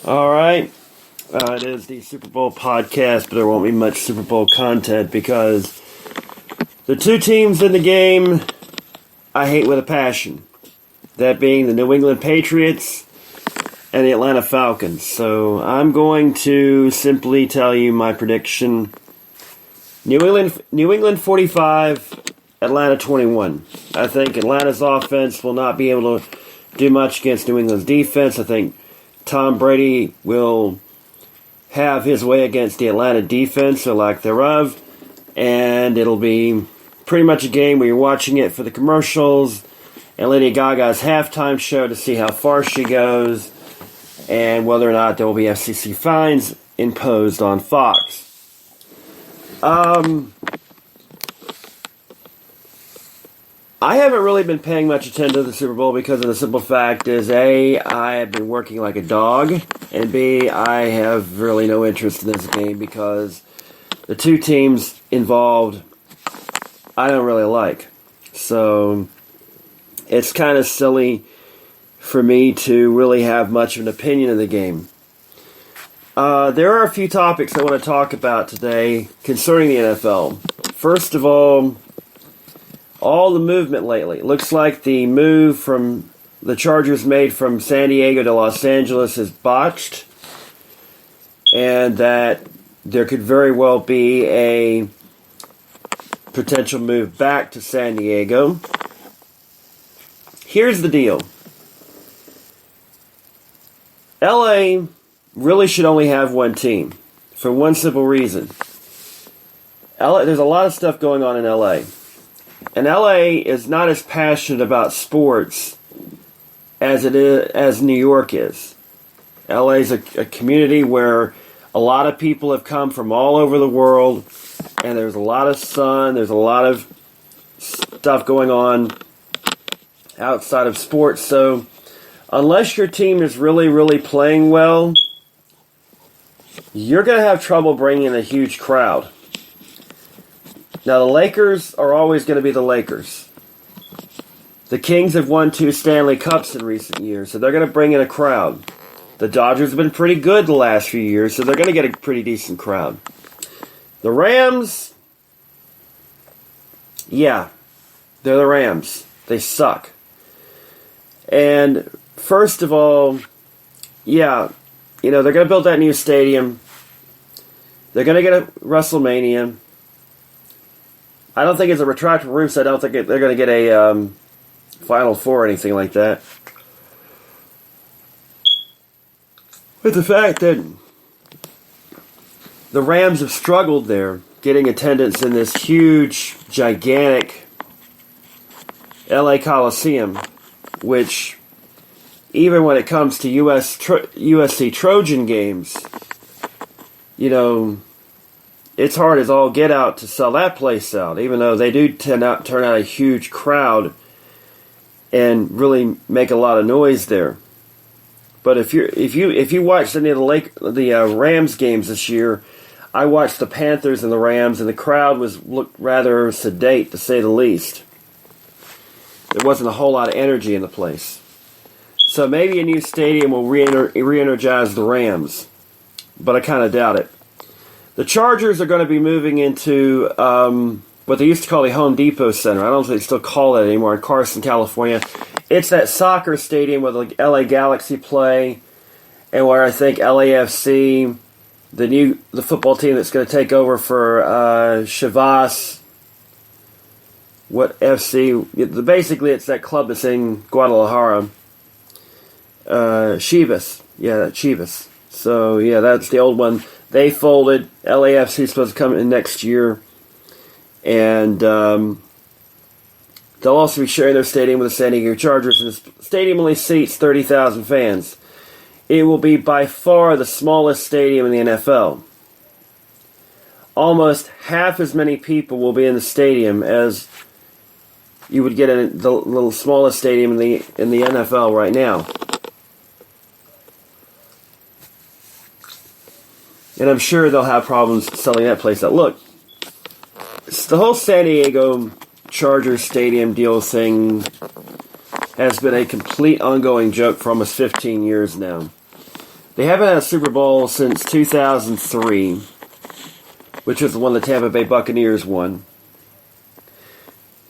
All right. It is the Super Bowl podcast, but there won't be much Super Bowl content because the two teams in the game I hate with a passion. That being the New England Patriots and the Atlanta Falcons. So I'm going to simply tell you my prediction. New England 45, Atlanta 21. I think Atlanta's offense will not be able to do much against New England's defense. I think Tom Brady will have his way against the Atlanta defense or lack thereof, and it'll be pretty much a game where you're watching it for the commercials and Lady Gaga's halftime show to see how far she goes and whether or not there will be FCC fines imposed on Fox. I haven't really been paying much attention to the Super Bowl because of the simple fact is, A, I have been working like a dog, and B, I have really no interest in this game because the two teams involved I don't really like. So it's kind of silly for me to really have much of an opinion of the game. There are a few topics I want to talk about today concerning the NFL. First of all the movement lately. It looks like the move from the Chargers made from San Diego to Los Angeles is botched, and that there could very well be a potential move back to San Diego. Here's the deal. LA really should only have one team for one simple reason. There's a lot of stuff going on in LA. And LA is not as passionate about sports as New York is. LA is a community where a lot of people have come from all over the world, and there's a lot of sun, there's a lot of stuff going on outside of sports. So unless your team is really, really playing well, you're going to have trouble bringing in a huge crowd. Now, the Lakers are always going to be the Lakers. The Kings have won 2 Stanley Cups in recent years, so they're going to bring in a crowd. The Dodgers have been pretty good the last few years, so they're going to get a pretty decent crowd. The Rams, yeah, they're the Rams. They suck. And first of all, yeah, they're going to build that new stadium. They're going to get a WrestleMania. I don't think it's a retractable roof, so I don't think they're going to get a Final Four or anything like that. But the fact that the Rams have struggled there, getting attendance in this huge, gigantic LA Coliseum, which, even when it comes to USC Trojan games, it's hard as all get out to sell that place out, even though they do turn out a huge crowd and really make a lot of noise there. But if you watched any of the Rams games this year, I watched the Panthers and the Rams, and the crowd looked rather sedate, to say the least. There wasn't a whole lot of energy in the place. So maybe a new stadium will re-energize the Rams, but I kind of doubt it. The Chargers are going to be moving into what they used to call the Home Depot Center. I don't know if they still call it anymore, in Carson, California. It's that soccer stadium where the LA Galaxy play, and where I think LAFC, the football team that's going to take over for Chivas, what FC? Basically, it's that club that's in Guadalajara. Chivas. Yeah, Chivas. So, yeah, that's the old one. They folded. LAFC is supposed to come in next year. And they'll also be sharing their stadium with the San Diego Chargers. And the stadium only seats 30,000 fans. It will be by far the smallest stadium in the NFL. Almost half as many people will be in the stadium as you would get in the little smallest stadium in the NFL right now. And I'm sure they'll have problems selling that place out. Look, the whole San Diego Chargers stadium deal thing has been a complete ongoing joke for almost 15 years now. They haven't had a Super Bowl since 2003, which was the one the Tampa Bay Buccaneers won.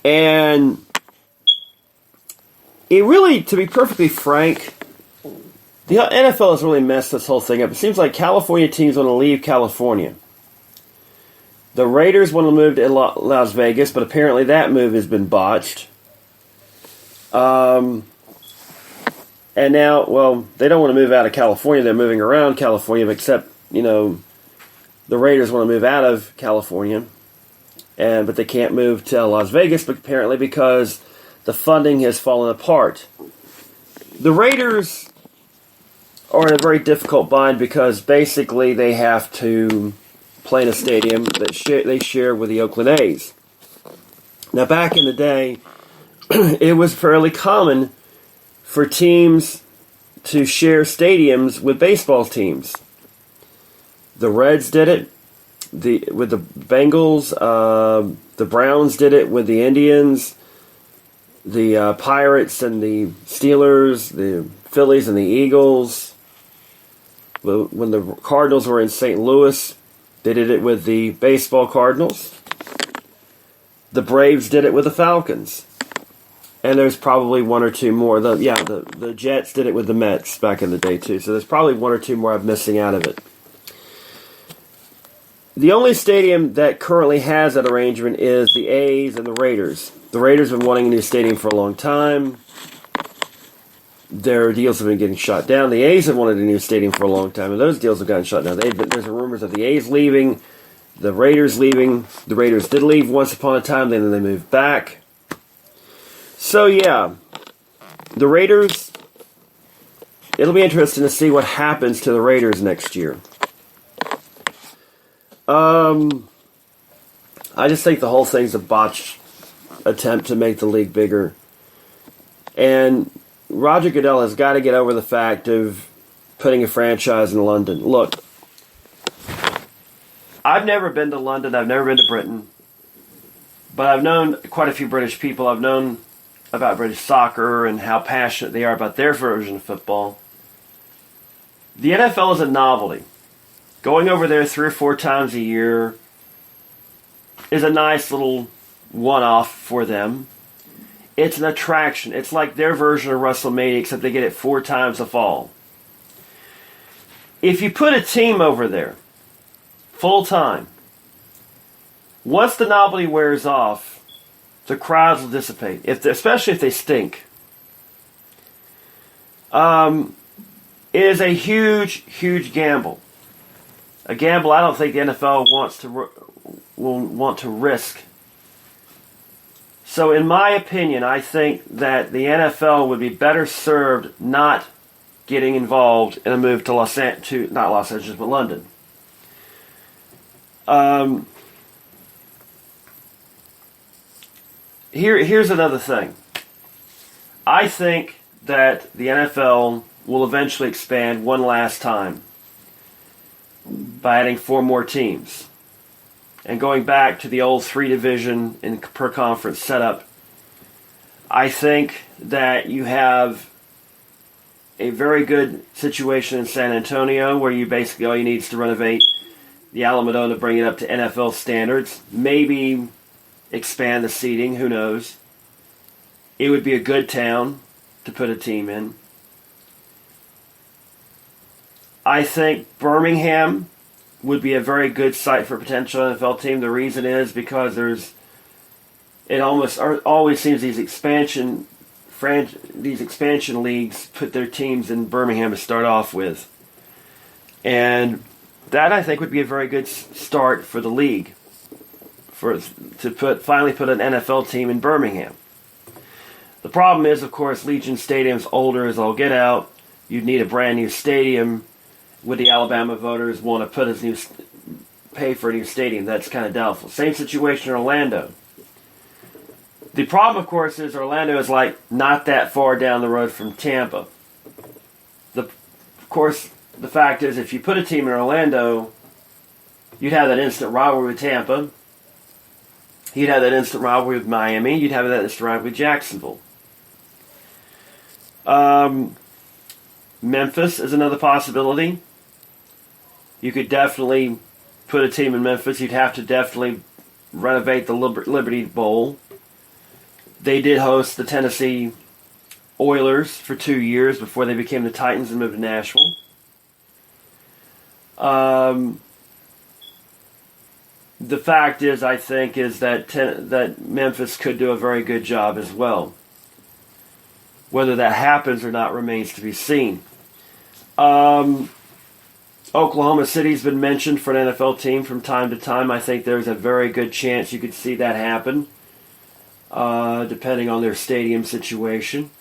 And it really, to be perfectly frank, the NFL has really messed this whole thing up. It seems like California teams want to leave California. The Raiders want to move to Las Vegas, but apparently that move has been botched. And now, well, they don't want to move out of California. They're moving around California, except, the Raiders want to move out of California. But they can't move to Las Vegas, but apparently because the funding has fallen apart. The Raiders are in a very difficult bind because basically they have to play in a stadium that they share with the Oakland A's. Now, back in the day, it was fairly common for teams to share stadiums with baseball teams. The Reds did it with the Bengals. The Browns did it with the Indians. The Pirates and the Steelers. The Phillies and the Eagles. When the Cardinals were in St. Louis, they did it with the baseball Cardinals. The Braves did it with the Falcons. And there's probably one or two more. The Jets did it with the Mets back in the day too. So there's probably one or two more I'm missing out of it. The only stadium that currently has that arrangement is the A's and the Raiders. The Raiders have been wanting a new stadium for a long time. Their deals have been getting shot down. The A's have wanted a new stadium for a long time, and those deals have gotten shut down. There's rumors of the A's leaving, the Raiders leaving. The Raiders did leave once upon a time, then they moved back. So, yeah, the Raiders, it'll be interesting to see what happens to the Raiders next year. I just think the whole thing's a botched attempt to make the league bigger. And Roger Goodell has got to get over the fact of putting a franchise in London. Look, I've never been to London. I've never been to Britain. But I've known quite a few British people. I've known about British soccer and how passionate they are about their version of football. The NFL is a novelty. Going over there 3 or 4 times a year is a nice little one-off for them. It's an attraction. It's like their version of WrestleMania, except they get it 4 times a fall. If you put a team over there, full-time, once the novelty wears off, the crowds will dissipate, especially if they stink. It is a huge, huge gamble. A gamble I don't think the NFL will want to risk. So in my opinion, I think that the NFL would be better served not getting involved in a move to not Los Angeles, but London. Here's another thing. I think that the NFL will eventually expand one last time by adding 4 more teams. And going back to the old 3-division and per conference setup, I think that you have a very good situation in San Antonio where you basically all you need is to renovate the Alamodome to bring it up to NFL standards. Maybe expand the seating, who knows. It would be a good town to put a team in. I think Birmingham would be a very good site for a potential NFL team. The reason is because it almost always seems these expansion leagues put their teams in Birmingham to start off with. And that, I think, would be a very good start for the league to finally put an NFL team in Birmingham. The problem is, of course, Legion Stadium's older as all get out. You'd need a brand new stadium. Would the Alabama voters want to pay for a new stadium? That's kind of doubtful. Same situation in Orlando. The problem, of course, is Orlando is not that far down the road from Tampa. Of course, the fact is, if you put a team in Orlando, you'd have that instant rivalry with Tampa. You'd have that instant rivalry with Miami. You'd have that instant rivalry with Jacksonville. Memphis is another possibility. You could definitely put a team in Memphis. You'd have to definitely renovate the Liberty Bowl. They did host the Tennessee Oilers for 2 years before they became the Titans and moved to Nashville. The fact is, I think, is that Memphis could do a very good job as well. Whether that happens or not remains to be seen. Oklahoma City's been mentioned for an NFL team from time to time. I think there's a very good chance you could see that happen, depending on their stadium situation.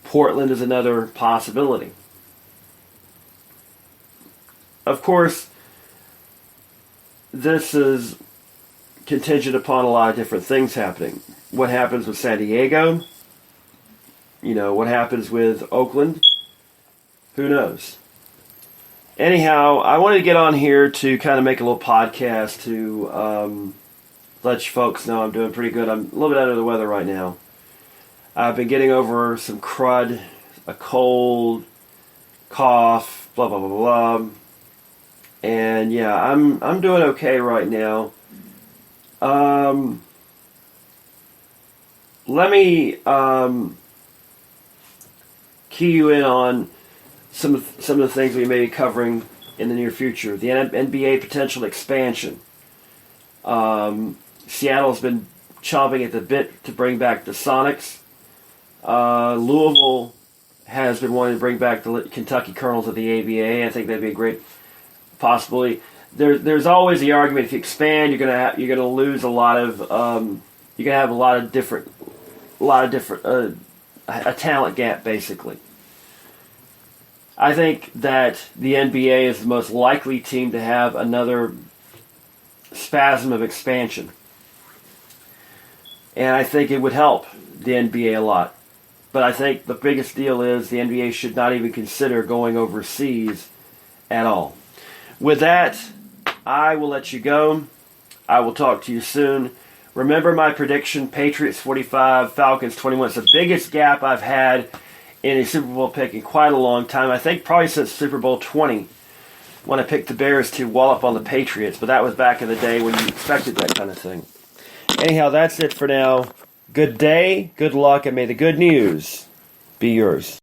Portland is another possibility. Of course, this is contingent upon a lot of different things happening. What happens with San Diego? What happens with Oakland? Who knows? Anyhow, I wanted to get on here to kind of make a little podcast to let you folks know I'm doing pretty good. I'm a little bit under the weather right now. I've been getting over some crud, a cold, cough, blah, blah, blah, blah. And yeah, I'm doing okay right now. Let me key you in on some of the things we may be covering in the near future. The NBA potential expansion. Seattle's been chomping at the bit to bring back the Sonics. Louisville has been wanting to bring back the Kentucky Colonels of the ABA. I think that'd be a great possibility. There's always the argument if you expand, you're gonna lose a lot of you're gonna have a lot of different a talent gap basically. I think that the NBA is the most likely team to have another spasm of expansion. And I think it would help the NBA a lot. But I think the biggest deal is the NBA should not even consider going overseas at all. With that, I will let you go. I will talk to you soon. Remember my prediction, Patriots 45, Falcons 21. It's the biggest gap I've had in a Super Bowl pick in quite a long time. I think probably since Super Bowl 20 when I picked the Bears to wallop on the Patriots. But that was back in the day when you expected that kind of thing. Anyhow, that's it for now. Good day, good luck, and may the good news be yours.